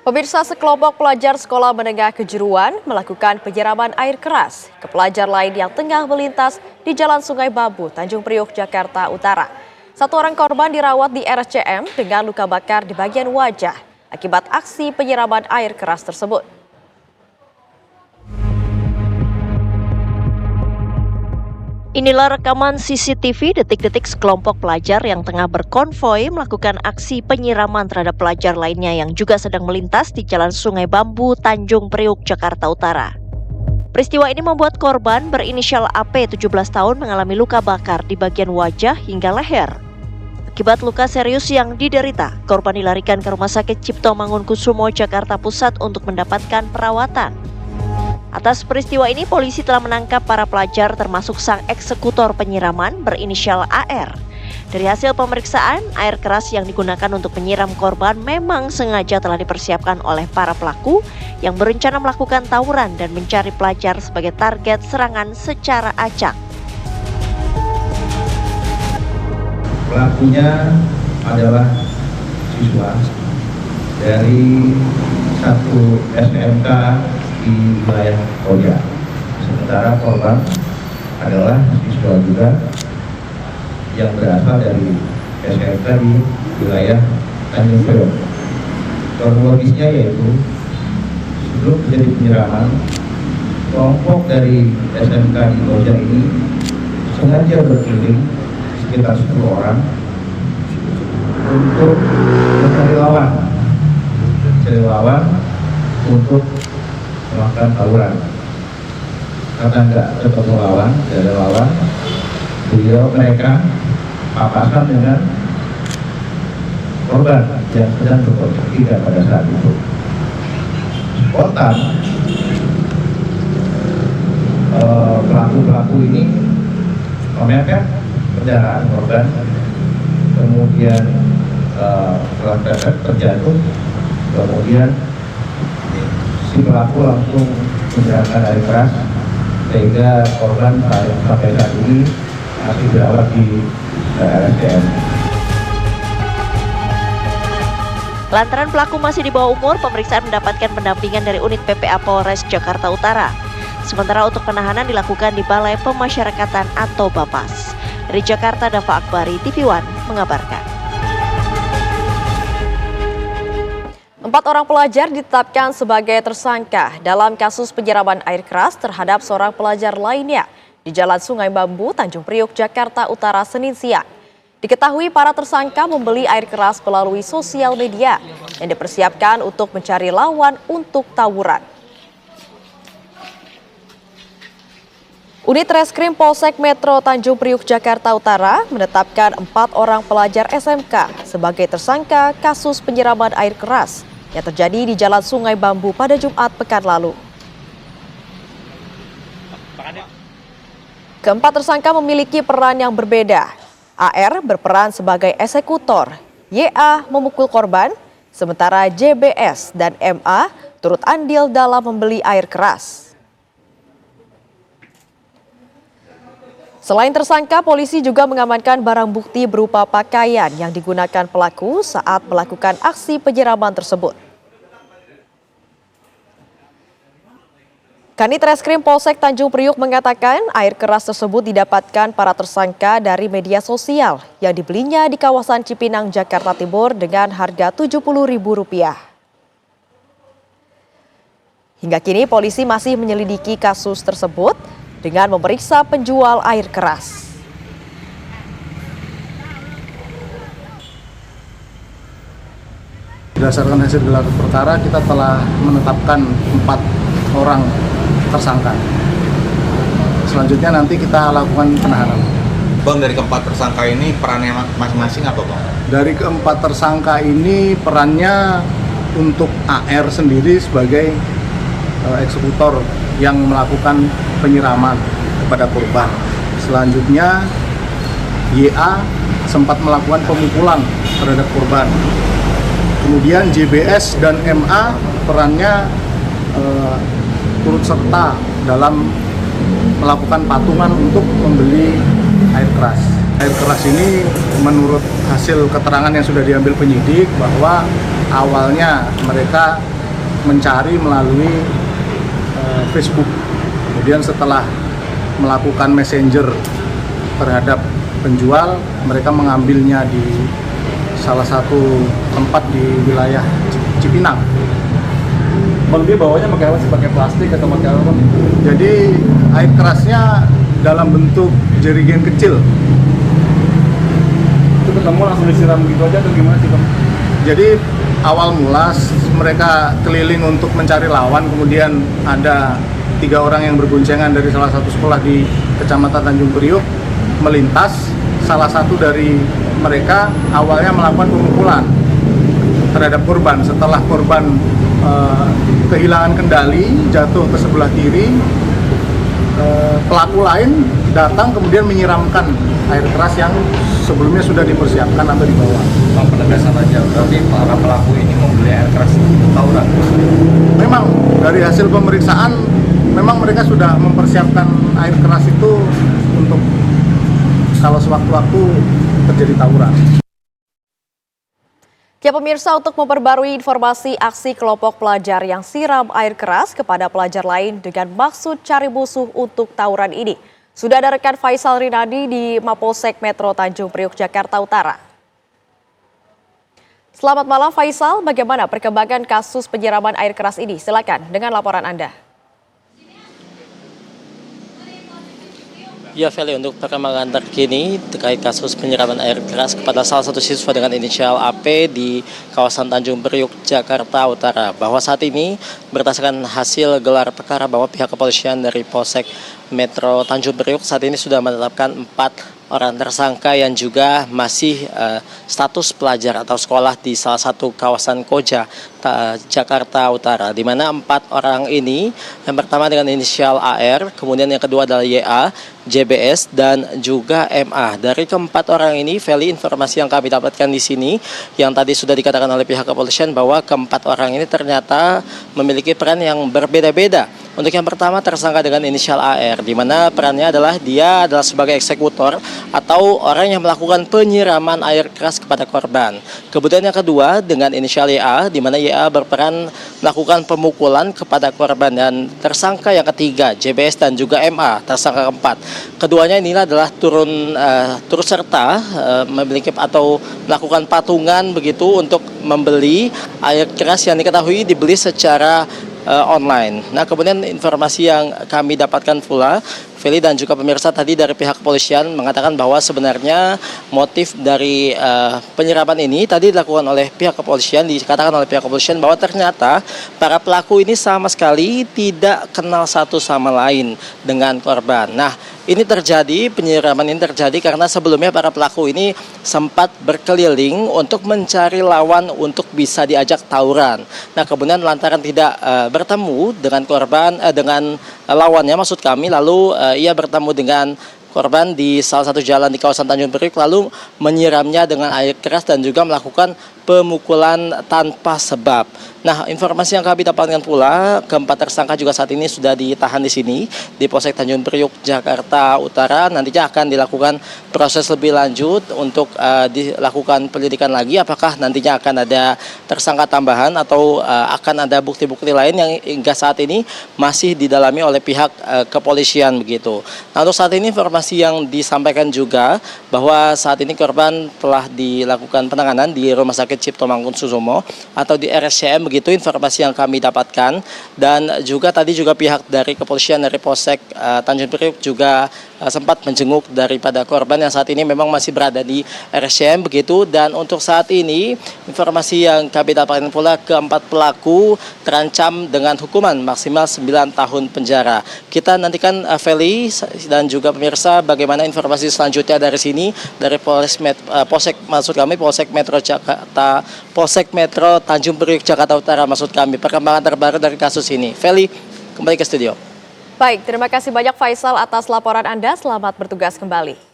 Pemirsa, sekelompok pelajar sekolah menengah kejuruan melakukan penyiraman air keras ke pelajar lain yang tengah melintas di Jalan Sungai Bambu, Tanjung Priok, Jakarta Utara. Satu orang korban dirawat di RSCM dengan luka bakar di bagian wajah akibat aksi penyiraman air keras tersebut. Inilah rekaman CCTV detik-detik sekelompok pelajar yang tengah berkonvoi melakukan aksi penyiraman terhadap pelajar lainnya yang juga sedang melintas di Jalan Sungai Bambu, Tanjung Priok, Jakarta Utara. Peristiwa ini membuat korban berinisial AP 17 tahun mengalami luka bakar di bagian wajah hingga leher. Akibat luka serius yang diderita, korban dilarikan ke Rumah Sakit Cipto Mangunkusumo, Jakarta Pusat untuk mendapatkan perawatan. Atas peristiwa ini, polisi telah menangkap para pelajar termasuk sang eksekutor penyiraman berinisial AR. Dari hasil pemeriksaan, air keras yang digunakan untuk menyiram korban memang sengaja telah dipersiapkan oleh para pelaku yang berencana melakukan tawuran dan mencari pelajar sebagai target serangan secara acak. Pelakunya adalah siswa dari satu SMK di wilayah Koja. Sementara korban adalah siswa juga yang berasal dari SMK di wilayah Tanjung Priok. Kronologisnya yaitu sebelum terjadi penyiraman, kelompok dari SMK di Koja ini sengaja berkeliling sekitar 10 orang untuk mencari lawan untuk melakukan tawuran. Karena nggak ketemu lawan, tidak ada lawan, mereka papasan dengan korban yang sedang berkonflik pada saat itu. Spontan pelaku ini memepet kendaraan korban, kemudian setelah terjatuh, kemudian si pelaku langsung menyiramkan air keras sehingga korban sampai saat ini masih dirawat di RSCM. Lantaran pelaku masih di bawah umur, pemeriksaan mendapatkan pendampingan dari unit PPA Polres Jakarta Utara. Sementara untuk penahanan dilakukan di Balai Pemasyarakatan atau Bapas. Dari Jakarta, Dava Akbari, TV One mengabarkan. 4 orang pelajar ditetapkan sebagai tersangka dalam kasus penyiraman air keras terhadap seorang pelajar lainnya di Jalan Sungai Bambu, Tanjung Priok, Jakarta Utara, Senin siang. Diketahui para tersangka membeli air keras melalui sosial media yang dipersiapkan untuk mencari lawan untuk tawuran. Unit Reskrim Polsek Metro Tanjung Priok, Jakarta Utara menetapkan 4 orang pelajar SMK sebagai tersangka kasus penyiraman air keras yang terjadi di Jalan Sungai Bambu pada Jumat pekan lalu. Keempat tersangka memiliki peran yang berbeda. AR berperan sebagai eksekutor, YA memukul korban, sementara JBS dan MA turut andil dalam membeli air keras. Selain tersangka, polisi juga mengamankan barang bukti berupa pakaian yang digunakan pelaku saat melakukan aksi penyiraman tersebut. Kanit Reskrim Polsek Tanjung Priok mengatakan air keras tersebut didapatkan para tersangka dari media sosial yang dibelinya di kawasan Cipinang, Jakarta Timur dengan harga Rp70.000. Hingga kini polisi masih menyelidiki kasus tersebut dengan memeriksa penjual air keras. Berdasarkan hasil gelar perkara, kita telah menetapkan 4 orang tersangka. Selanjutnya nanti kita lakukan penahanan. Bang, dari keempat tersangka ini perannya masing-masing apa, Bang? Dari keempat tersangka ini perannya untuk AR sendiri sebagai eksekutor yang melakukan penyiraman kepada korban. Selanjutnya YA sempat melakukan pemukulan terhadap korban. Kemudian JBS dan MA perannya turut serta dalam melakukan patungan untuk membeli air keras. Air keras ini menurut hasil keterangan yang sudah diambil penyidik bahwa awalnya mereka mencari melalui Facebook. Kemudian setelah melakukan messenger terhadap penjual, mereka mengambilnya di salah satu tempat di wilayah Cipinang. Bang, dia bawanya pakai apa sih? Pakai plastik atau pakai apa? Jadi air kerasnya dalam bentuk jerigen kecil. Itu ketemu langsung disiram gitu aja atau gimana sih, Bang? Jadi awal mula mereka keliling untuk mencari lawan, kemudian ada 3 orang yang berboncengan dari salah satu sekolah di Kecamatan Tanjung Priok melintas. Salah satu dari mereka awalnya melakukan pemukulan terhadap korban. Setelah korban kehilangan kendali, jatuh ke sebelah kiri, pelaku lain datang kemudian menyiramkan air keras yang sebelumnya sudah dipersiapkan atau dibawa. Bang, penegasan aja, berarti para pelaku ini membeli air keras tawuran? Memang dari hasil pemeriksaan, memang mereka sudah mempersiapkan air keras itu untuk kalau sewaktu-waktu terjadi tawuran. Ya pemirsa, untuk memperbarui informasi aksi kelompok pelajar yang siram air keras kepada pelajar lain dengan maksud cari musuh untuk tawuran ini, sudah ada rekan Faisal Rinadi di Mapolsek Metro Tanjung Priok, Jakarta Utara. Selamat malam Faisal, bagaimana perkembangan kasus penyiraman air keras ini? Silakan dengan laporan Anda. Ya Feli, untuk perkembangan terkini terkait kasus penyiraman air keras kepada salah satu siswa dengan inisial AP di kawasan Tanjung Priok, Jakarta Utara. Bahwa saat ini berdasarkan hasil gelar perkara bahwa pihak kepolisian dari Polsek Metro Tanjung Priok saat ini sudah menetapkan 4 orang tersangka yang juga masih status pelajar atau sekolah di salah satu kawasan Koja, Jakarta Utara, di mana 4 orang ini, yang pertama dengan inisial AR, kemudian yang kedua adalah YA, JBS, dan juga MA. Dari keempat orang ini, Feli, informasi yang kami dapatkan di sini, yang tadi sudah dikatakan oleh pihak kepolisian bahwa keempat orang ini ternyata memiliki peran yang berbeda-beda. Untuk yang pertama tersangka dengan inisial AR, di mana perannya adalah dia adalah sebagai eksekutor atau orang yang melakukan penyiraman air keras kepada korban. Kemudian yang kedua dengan inisial YA, di mana YA berperan melakukan pemukulan kepada korban, dan tersangka yang ketiga JBS dan juga MA, tersangka keempat. Keduanya inilah adalah turut serta memiliki atau melakukan patungan begitu untuk membeli air keras yang diketahui dibeli secara online. Nah, kemudian informasi yang kami dapatkan pula, Feli dan juga pemirsa, tadi dari pihak kepolisian mengatakan bahwa sebenarnya motif dari penyiraman ini tadi dilakukan oleh pihak kepolisian, dikatakan oleh pihak kepolisian bahwa ternyata para pelaku ini sama sekali tidak kenal satu sama lain dengan korban. Nah, ini terjadi, penyiraman ini terjadi karena sebelumnya para pelaku ini sempat berkeliling untuk mencari lawan untuk bisa diajak tawuran. Nah, kemudian lantaran tidak bertemu dengan korban, dengan lawannya maksud kami, lalu ia bertemu dengan korban di salah satu jalan di kawasan Tanjung Priok, lalu menyiramnya dengan air keras dan juga melakukan pemukulan tanpa sebab. Nah, informasi yang kami dapatkan pula, keempat tersangka juga saat ini sudah ditahan di sini di Polsek Tanjung Priok, Jakarta Utara. Nantinya akan dilakukan proses lebih lanjut untuk dilakukan penyelidikan lagi, apakah nantinya akan ada tersangka tambahan atau akan ada bukti-bukti lain yang hingga saat ini masih didalami oleh pihak kepolisian begitu. Nah, untuk saat ini informasi yang disampaikan juga bahwa saat ini korban telah dilakukan penanganan di Rumah Sakit Cipto Mangunkusumo atau di RSCM begitu informasi yang kami dapatkan. Dan juga tadi juga pihak dari kepolisian dari Polsek Tanjung Priok juga sempat menjenguk daripada korban yang saat ini memang masih berada di RSCM begitu. Dan untuk saat ini informasi yang kami dapatkan pula, keempat pelaku terancam dengan hukuman maksimal 9 tahun penjara. Kita nantikan Feli dan juga pemirsa bagaimana informasi selanjutnya dari sini, dari Polsek Metro Jakarta, Polsek Metro Tanjung Priok, Jakarta Utara maksud kami, perkembangan terbaru dari kasus ini. Feli, kembali ke studio. Baik, terima kasih banyak Faisal atas laporan Anda. Selamat bertugas kembali.